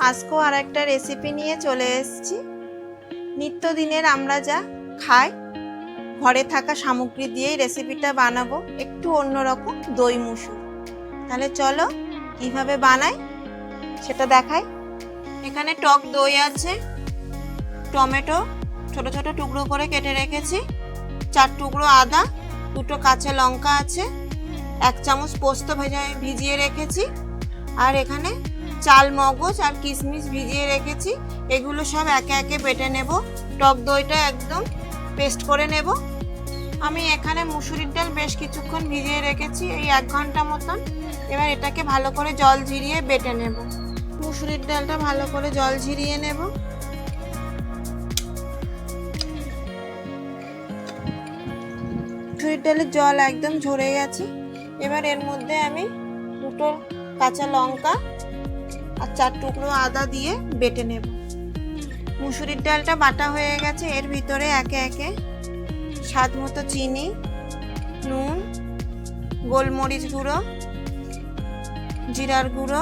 আজকেও আর একটা রেসিপি নিয়ে চলে এসেছি। নিত্যদিনের আমরা যা খাই ঘরে থাকা সামগ্রী দিয়েই রেসিপিটা বানাবো, একটু অন্যরকম, দই মুসুর। তাহলে চলো কিভাবে বানাই সেটা দেখাই। এখানে টক দই আছে, টমেটো ছোট ছোট টুকরো করে কেটে রেখেছি, 4 টুকরো আদা, 2টো কাঁচা লঙ্কা আছে, 1 চামচ পোস্ত ভিজিয়ে রেখেছি, আর এখানে চাল মগজ আর কিশমিশ ভিজিয়ে রেখেছি। এগুলো সব একে একে বেটে নেব। টক দইটা একদম পেস্ট করে নেব। আমি এখানে মুসুরির ডাল বেশ কিছুক্ষণ ভিজিয়ে রেখেছি, এই 1 ঘন্টা মতন। এবার এটাকে ভালো করে জল ঝরিয়ে বেটে নেব। মুসুরির ডালটা ভালো করে জল ঝরিয়ে নেব। মুসুরির ডালের জল একদম ঝরে গেছে। এবার এর মধ্যে আমি 2টো কাঁচা লঙ্কা আর 4 টুকরো আদা দিয়ে বেটে নেব। মুসুরির ডালটা বাটা হয়ে গেছে। এর ভিতরে একে একে স্বাদ মতো চিনি, নুন, গোলমরিচ গুঁড়ো, জিরার গুঁড়ো,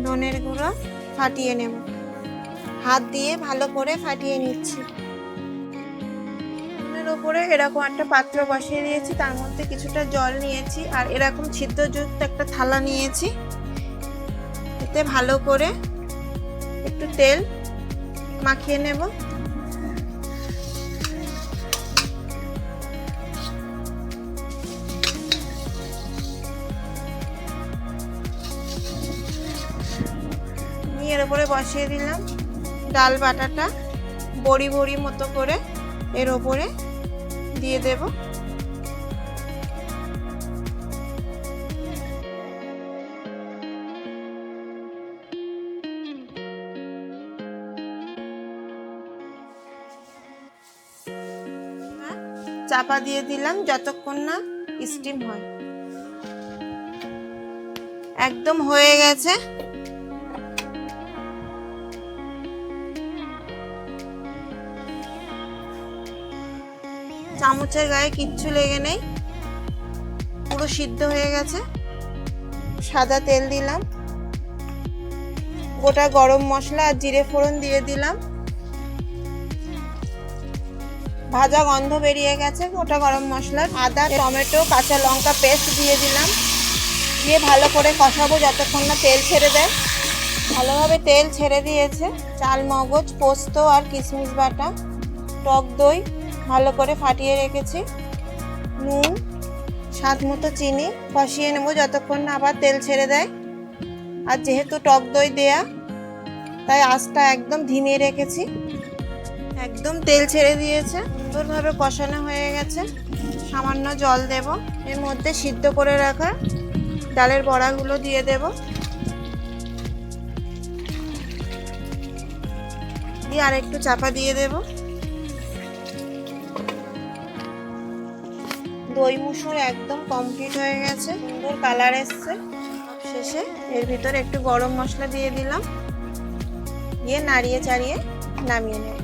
ধনের গুঁড়ো ফাটিয়ে নেব। হাত দিয়ে ভালো করে ফাটিয়ে নিচ্ছি। উনুনের ওপরে এরকম একটা পাত্র বসিয়ে দিয়েছি, তার মধ্যে কিছুটা জল নিয়েছি আর এরকম ছিদ্রযুক্ত একটা থালা নিয়েছি। এতে ভালো করে একটু তেল মাখিয়ে নেব। এর উপরে বসিয়ে দিলাম ডাল বাটাটা, বড়ি বড়ি মতো করে এর উপরে দিয়ে দেব। চাপা দিয়ে দিলাম যতক্ষণ না স্টিম হয়। একদম হয়ে গেছে। চামচের গায়ে কিচ্ছু লেগে নেই, পুরো সিদ্ধ হয়ে গেছে। সাদা তেল দিলাম, গোটা গরম মশলা আর জিরে ফোড়ন দিয়ে দিলাম। ভাজা গন্ধ বেরিয়ে গেছে গোটা গরম মশলার। আদা, টমেটো, কাঁচা লঙ্কা পেস্ট দিয়ে দিলাম। দিয়ে ভালো করে কষাবো যতক্ষণ না তেল ছেড়ে দেয়। ভালোভাবে তেল ছেড়ে দিয়েছে। চাল মগজ, পোস্ত আর কিশমিশ বাটা, টক দই ভালো করে ফাটিয়ে রেখেছি, নুন, স্বাদ মতো চিনি, কষিয়ে নেব যতক্ষণ না আবার তেল ছেড়ে দেয়। আর যেহেতু টক দই দেয়া, তাই আঁচটা একদম ধিমে রেখেছি। একদম তেল ছেড়ে দিয়েছে, সুন্দরভাবে কষানো হয়ে গেছে। সামান্য জল দেব। এর মধ্যে সিদ্ধ করে রাখা ডালের বড়াগুলো দিয়ে দেব। দিয়ে আর একটু চাপা দিয়ে দেব। দই মুসুর একদম কমপ্লিট হয়ে গেছে, সুন্দর কালার এসছে। শেষে এর ভিতরে একটু গরম মশলা দিয়ে দিলাম, দিয়ে নাড়িয়ে চাড়িয়ে নামিয়ে নেব।